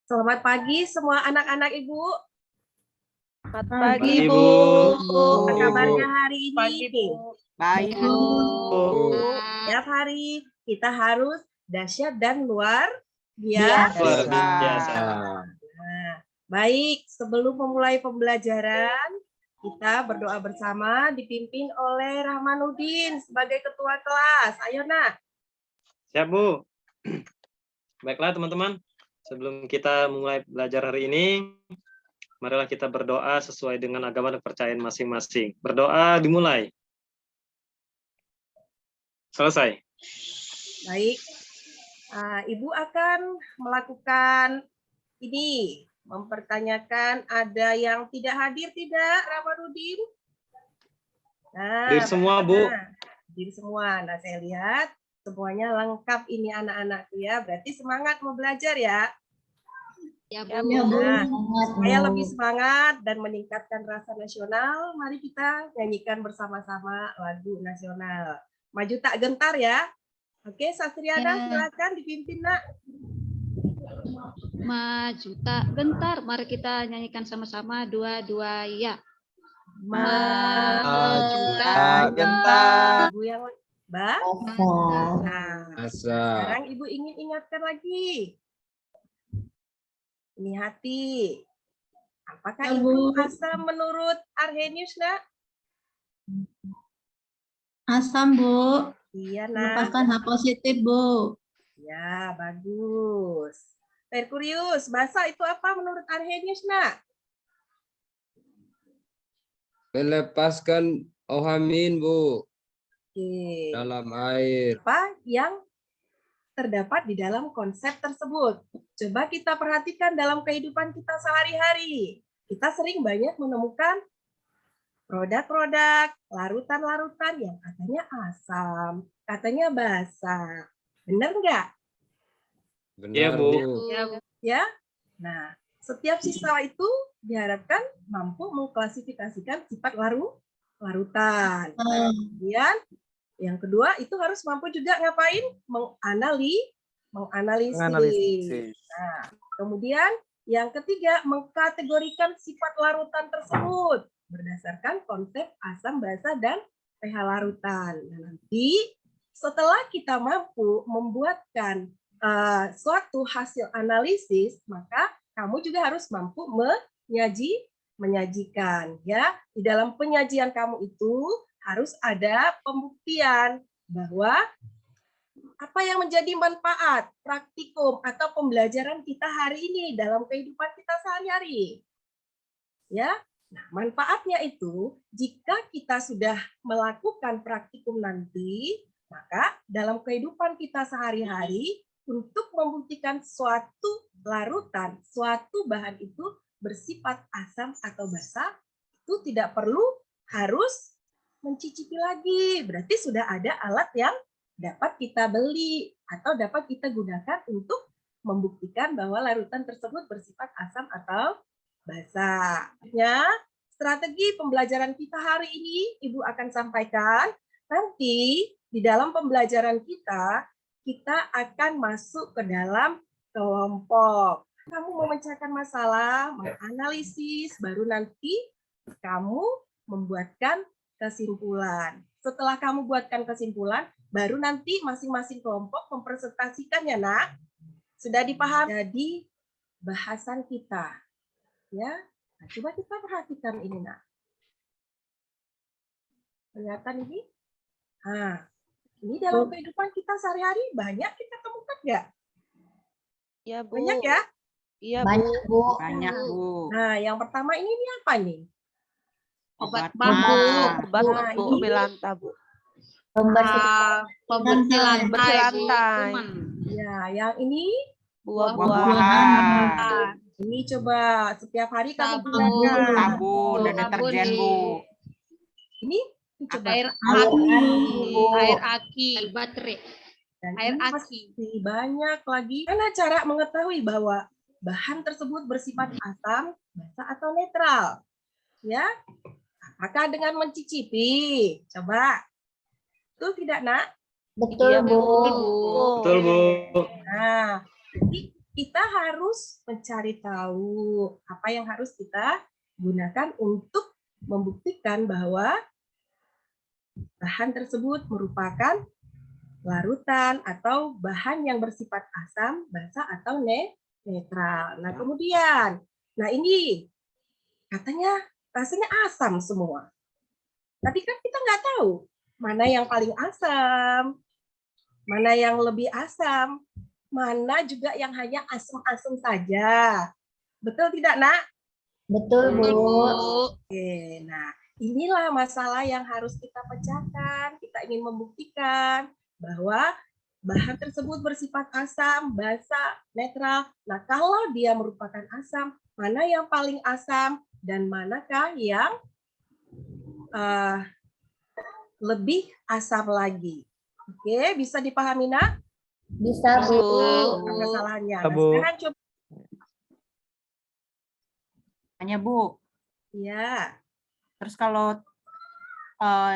Selamat pagi semua anak-anak Ibu. Selamat Pagi, pagi, Bu. Apa kabarnya hari ini? Pagi, Bu. Baik, Bu. Setiap hari kita harus dahsyat dan luar biasa. Luar biasa. Nah, baik, sebelum memulai pembelajaran, kita berdoa bersama dipimpin oleh Rahmanuddin sebagai ketua kelas. Ayo, Nak. Siap, Bu. Baiklah, teman-teman. Sebelum kita mulai belajar hari ini, marilah kita berdoa sesuai dengan agama dan kepercayaan masing-masing. Berdoa dimulai. Selesai. Baik, Ibu akan melakukan ini, mempertanyakan ada yang tidak hadir tidak, Rahmanuddin? Nah, Hadir semua, Bu. hadir semua. Nah, saya lihat semuanya lengkap ini anak-anak ya. Berarti semangat mau belajar ya. Ya, Ya, Bu. Bu. Supaya lebih semangat dan meningkatkan rasa nasional, mari kita nyanyikan bersama-sama lagu nasional. Maju tak gentar ya. Oke, Sastriana, silakan dipimpin, Nak. Maju tak gentar. Mari kita nyanyikan sama-sama dua-dua ya. Maju tak tak gentar. Ibu yang Mbak. Nah, Asa. sekarang Ibu ingin ingatkan lagi. Ini hati. Apakah itu asam menurut Arrhenius, Nak? Asam, Bu. Iya, Nak. Lepaskan H positif, Bu. Ya, bagus. Merkurius, basa itu apa menurut Arrhenius, Nak? Melepaskan ohamin, Bu, Oke. dalam air. Apa yang terdapat di dalam konsep tersebut? Coba kita perhatikan dalam kehidupan kita sehari-hari. Kita sering banyak menemukan produk-produk, larutan-larutan yang katanya asam, katanya basa. Benar nggak? Benar, Bu. Ya, Bu. Ya. Nah, setiap siswa itu diharapkan mampu mengklasifikasikan sifat larutan. Kemudian yang kedua itu harus mampu juga ngapain? Menganalisis. Nah, kemudian yang ketiga mengkategorikan sifat larutan tersebut berdasarkan konsep asam, basa, dan pH larutan. Nah, nanti setelah kita mampu membuatkan suatu hasil analisis, maka kamu juga harus mampu menyajikan ya. Di dalam penyajian kamu itu harus ada pembuktian bahwa apa yang menjadi manfaat praktikum atau pembelajaran kita hari ini dalam kehidupan kita sehari-hari. Ya. Nah, manfaatnya itu jika kita sudah melakukan praktikum nanti, maka dalam kehidupan kita sehari-hari untuk membuktikan suatu larutan, suatu bahan itu bersifat asam atau basa, itu tidak perlu harus mencicipi lagi. Berarti sudah ada alat yang dapat kita beli atau dapat kita gunakan untuk membuktikan bahwa larutan tersebut bersifat asam atau basa. Ya, strategi pembelajaran kita hari ini Ibu akan sampaikan. Nanti di dalam pembelajaran kita akan masuk ke dalam kelompok. Kamu memecahkan masalah, menganalisis, baru nanti kamu membuatkan kesimpulan. Setelah kamu buatkan kesimpulan, baru nanti masing-masing kelompok mempresentasikan ya, Nak. Sudah dipahami? Jadi bahasan kita. Ya. Nah, coba kita perhatikan ini, Nak. Kelihatan ini? Nah, ini dalam kehidupan kita sehari-hari banyak kita temukan nggak? Ya, Bu. Banyak ya? Iya, Banyak, Bu. Banyak, Bu. Nah, yang pertama ini apa nih? Obat mah. batuk, batuk, Nah, Bu. ini- Belanta, Bu. Pembersih Bersih lantai. Ya, yang ini Buah-buahan. ini coba setiap hari kamu Sabun. gunakan. Sabun dan deterjen, Bu. Ini coba. Air aki, air baterai. Dan air ini aki. masih banyak lagi. Karena cara mengetahui bahwa bahan tersebut bersifat asam, basa, atau netral. Ya, apakah dengan mencicipi? Coba. Betul tidak, Nak? Betul, Iya, Bu. Bu. Betul, Bu. Nah, jadi kita harus mencari tahu apa yang harus kita gunakan untuk membuktikan bahwa bahan tersebut merupakan larutan atau bahan yang bersifat asam, basa, atau netral. Nah, kemudian, nah ini katanya rasanya asam semua. Tapi kan kita nggak tahu mana yang paling asam, mana yang lebih asam, mana juga yang hanya asam-asam saja. Betul tidak, Nak? Betul, Bu. Oke, nah inilah masalah yang harus kita pecahkan. Kita ingin membuktikan bahwa bahan tersebut bersifat asam, basa, netral. Nah, kalau dia merupakan asam, mana yang paling asam dan manakah yang lebih asam lagi? Oke, bisa dipahami, Nak? Bisa, Bu. Permasalahannya. Nah, Bu. sekarang coba. Hanya Bu, Ya, terus kalau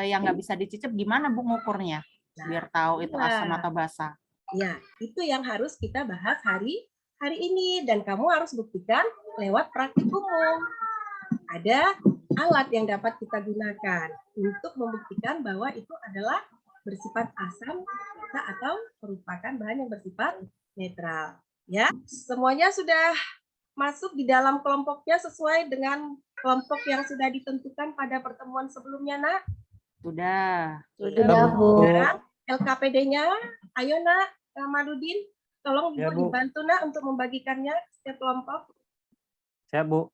yang nggak bisa dicicip gimana Bu ngukurnya? Biar tahu itu asam atau basa. ya, itu yang harus kita bahas hari ini dan kamu harus buktikan lewat praktikum. Ada alat yang dapat kita gunakan untuk membuktikan bahwa itu adalah bersifat asam, basa, atau merupakan bahan yang bersifat netral. Ya, semuanya sudah masuk di dalam kelompoknya sesuai dengan kelompok yang sudah ditentukan pada pertemuan sebelumnya, Nak? Sudah. Sudah, Bu. Sekarang LKPD-nya, ayo Nak, Kamarudin, tolong Ya, Ibu Bu. dibantu Nak untuk membagikannya setiap kelompok. Siap, Bu.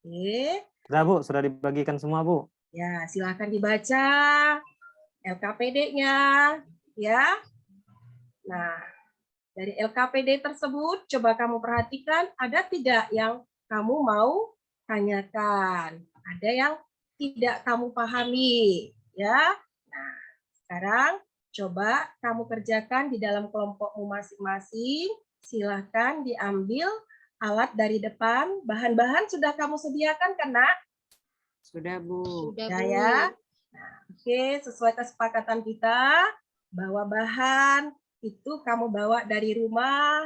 Oke, Sudah, Bu. Sudah dibagikan semua, Bu. ya silakan dibaca LKPD-nya, ya. Nah, dari LKPD tersebut, coba kamu perhatikan ada tidak yang kamu mau tanyakan, ada yang tidak kamu pahami, ya. Nah, sekarang coba kamu kerjakan di dalam kelompokmu masing-masing. Silahkan diambil alat dari depan. Bahan-bahan sudah kamu sediakan kan, Nak? Sudah Bu. Sudah, Ya, Bu. ya. Nah, oke, sesuai kesepakatan kita bahwa bahan itu kamu bawa dari rumah,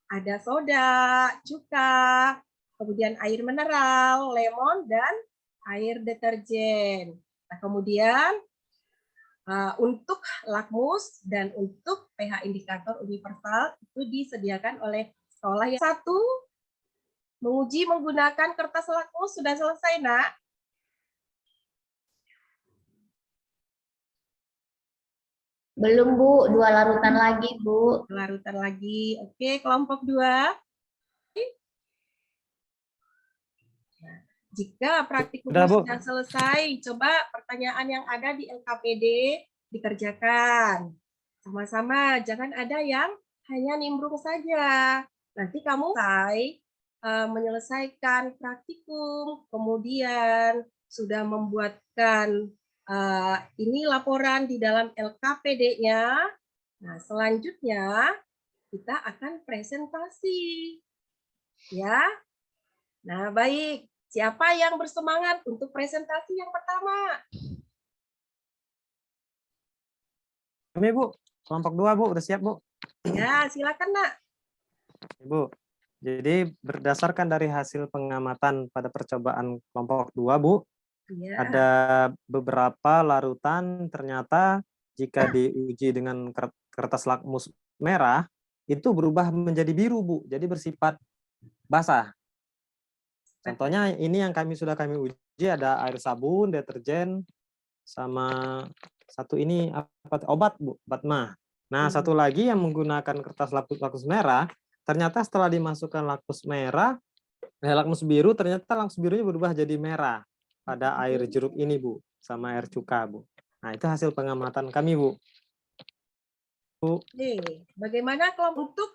ada soda, cuka, kemudian air mineral, lemon, dan air deterjen. Nah, kemudian untuk lakmus dan untuk pH indikator universal itu disediakan oleh sekolah. Yang satu, menguji menggunakan kertas lakmus sudah selesai, Nak? Belum, Bu. 2 larutan lagi, Bu. Larutan lagi. Oke, kelompok 2. Nah, jika praktikumnya Sudah, Bu. sudah selesai, coba pertanyaan yang ada di LKPD dikerjakan. Sama-sama, jangan ada yang hanya nimbrung saja. Nanti kamu selesai menyelesaikan praktikum, kemudian sudah membuatkan ini laporan di dalam LKPD-nya. Nah, selanjutnya kita akan presentasi. Ya. Nah, baik. Siapa yang bersemangat untuk presentasi yang pertama? Kami, Bu. Kelompok 2, Bu. Udah siap, Bu. Ya, silakan, Nak. Bu. Jadi berdasarkan dari hasil pengamatan pada percobaan kelompok 2, Bu, Ya. ada beberapa larutan ternyata jika diuji dengan kertas lakmus merah itu berubah menjadi biru, Bu. Jadi bersifat basah. Contohnya ini yang sudah kami uji ada air sabun, deterjen, sama satu ini obat, Bu, obat mah. Nah, satu lagi yang menggunakan kertas lakmus merah, ternyata setelah dimasukkan lakmus biru, ternyata lakmus birunya berubah jadi merah pada air jeruk ini, Bu, sama air cuka, Bu. Nah, itu hasil pengamatan kami, Bu. Oke, bagaimana kalau untuk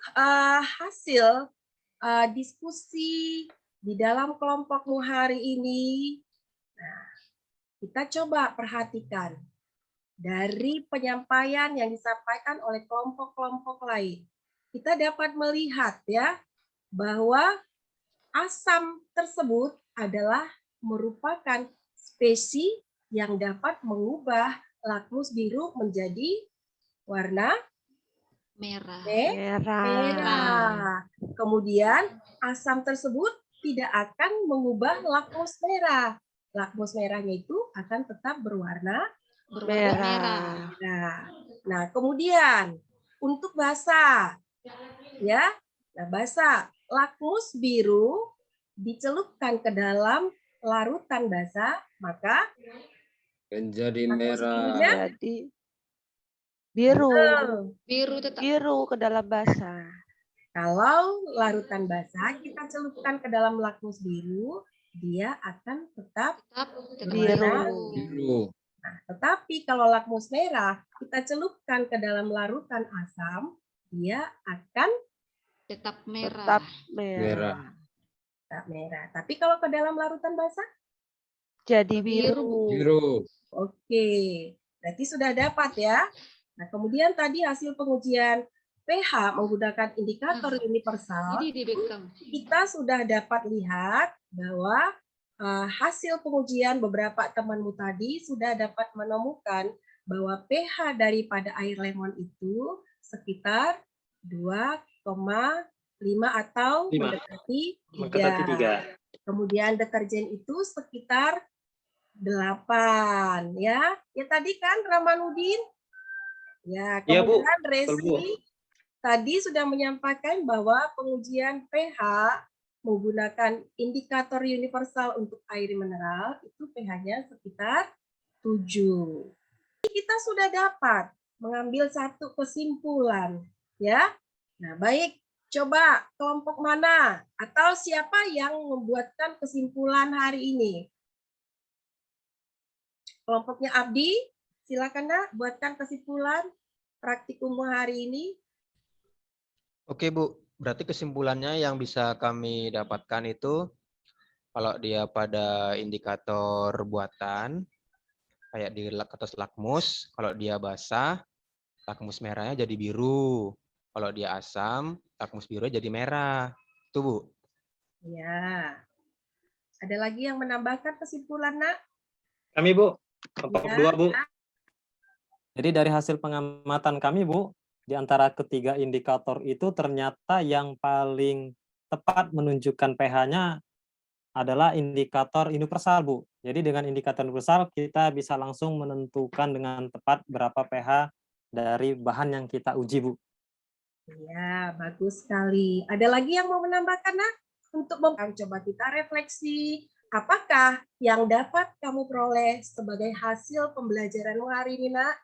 hasil diskusi di dalam kelompokmu hari ini? Nah, kita coba perhatikan dari penyampaian yang disampaikan oleh kelompok-kelompok lain. Kita dapat melihat ya bahwa asam tersebut adalah merupakan spesies yang dapat mengubah lakmus biru menjadi warna Merah. Merah. Kemudian asam tersebut tidak akan mengubah lakmus merah. Lakmus merahnya itu akan tetap berwarna Berwarna merah. merah. Nah, kemudian untuk basa, ya. Nah, basa, lakmus biru dicelupkan ke dalam larutan basa, maka Menjadi lakmus merah. birunya Jadi biru, Biru tetap. biru ke dalam basah. kalau larutan basah kita celupkan ke dalam lakmus biru, dia akan tetap Tetap Biru. Biru. Nah, tetapi kalau lakmus merah kita celupkan ke dalam larutan asam, dia akan Tetap merah. Tetap Merah. merah. tetap merah. Tapi kalau ke dalam larutan basah, Jadi Biru, Bu. biru. Biru. oke. Berarti sudah dapat ya. Nah, kemudian tadi hasil pengujian pH menggunakan indikator universal, Jadi di Beckham. kita sudah dapat lihat bahwa hasil pengujian beberapa temanmu tadi sudah dapat menemukan bahwa pH daripada air lemon itu sekitar 2,5 atau 5. mendekati Mendekati 3. 3. Kemudian deterjen itu sekitar 8 ya. Ya tadi kan Ramanudin? Ya, Iya, Bu. kemudian Betul, Bu. Resi tadi sudah menyampaikan bahwa pengujian pH menggunakan indikator universal untuk air mineral itu pH-nya sekitar 7. Kita sudah dapat mengambil satu kesimpulan, ya. Nah, baik, coba kelompok mana atau siapa yang membuatkan kesimpulan hari ini? Kelompoknya Abdi, silakan Nak, buatkan kesimpulan praktikum hari ini. Oke Bu, berarti kesimpulannya yang bisa kami dapatkan itu kalau dia pada indikator buatan kayak di kertas lakmus, kalau dia basah, lakmus merahnya jadi biru. Kalau dia asam, lakmus birunya jadi merah. Itu Bu. Ya. Ada lagi yang menambahkan kesimpulan, Nak? Kami, Bu. Kelompok Ya. 2, Bu. Jadi dari hasil pengamatan kami, Bu, di antara ketiga indikator itu ternyata yang paling tepat menunjukkan pH-nya adalah indikator universal, Bu. Jadi dengan indikator universal kita bisa langsung menentukan dengan tepat berapa pH dari bahan yang kita uji, Bu. Ya, bagus sekali. Ada lagi yang mau menambahkan, Nak? Untuk coba kita refleksi, apakah yang dapat kamu peroleh sebagai hasil pembelajaran hari ini, Nak?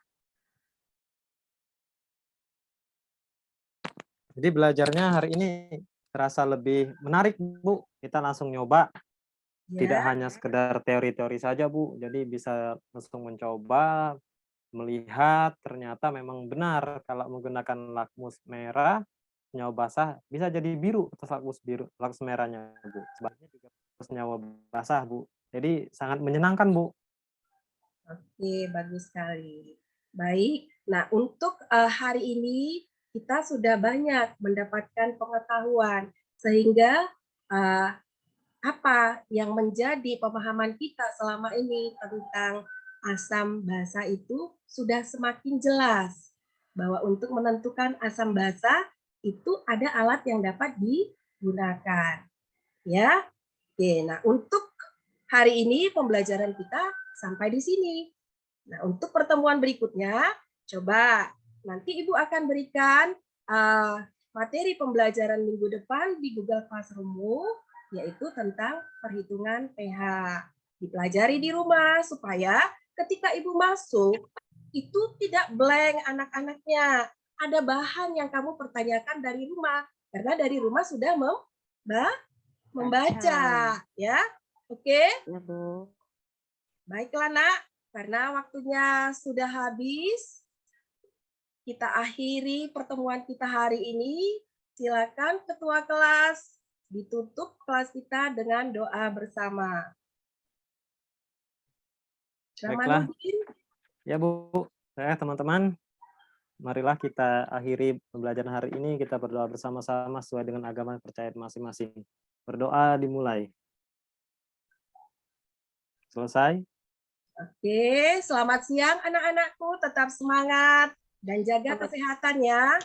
Jadi belajarnya hari ini terasa lebih menarik, Bu. Kita langsung nyoba, tidak hanya sekedar teori-teori saja, Bu. Jadi bisa langsung mencoba, melihat ternyata memang benar kalau menggunakan lakmus merah, senyawa basah bisa jadi biru atas lakmus merahnya, Bu. Sebaliknya juga senyawa basah, Bu. Jadi sangat menyenangkan, Bu. Oke, bagus sekali. Baik, nah untuk hari ini kita sudah banyak mendapatkan pengetahuan sehingga apa yang menjadi pemahaman kita selama ini tentang asam basa itu sudah semakin jelas bahwa untuk menentukan asam basa itu ada alat yang dapat digunakan. Ya. Oke, nah untuk hari ini pembelajaran kita sampai di sini. Nah, untuk pertemuan berikutnya coba nanti Ibu akan berikan materi pembelajaran minggu depan di Google Classroom-mu, yaitu tentang perhitungan pH. Dipelajari di rumah supaya ketika Ibu masuk, itu tidak blank anak-anaknya. Ada bahan yang kamu pertanyakan dari rumah, karena dari rumah sudah membaca. Ya, oke? Ya, Bu. Baiklah, Nak. Karena waktunya sudah habis, kita akhiri pertemuan kita hari ini. Silakan Ketua kelas ditutup kelas kita dengan doa bersama. Baiklah. Ramanudin. Ya, Bu. Teman-teman, marilah kita akhiri pembelajaran hari ini. Kita berdoa bersama-sama sesuai dengan agama percaya masing-masing. Berdoa dimulai. Selesai. Oke, selamat siang anak-anakku. Tetap semangat dan jaga kesehatan ya.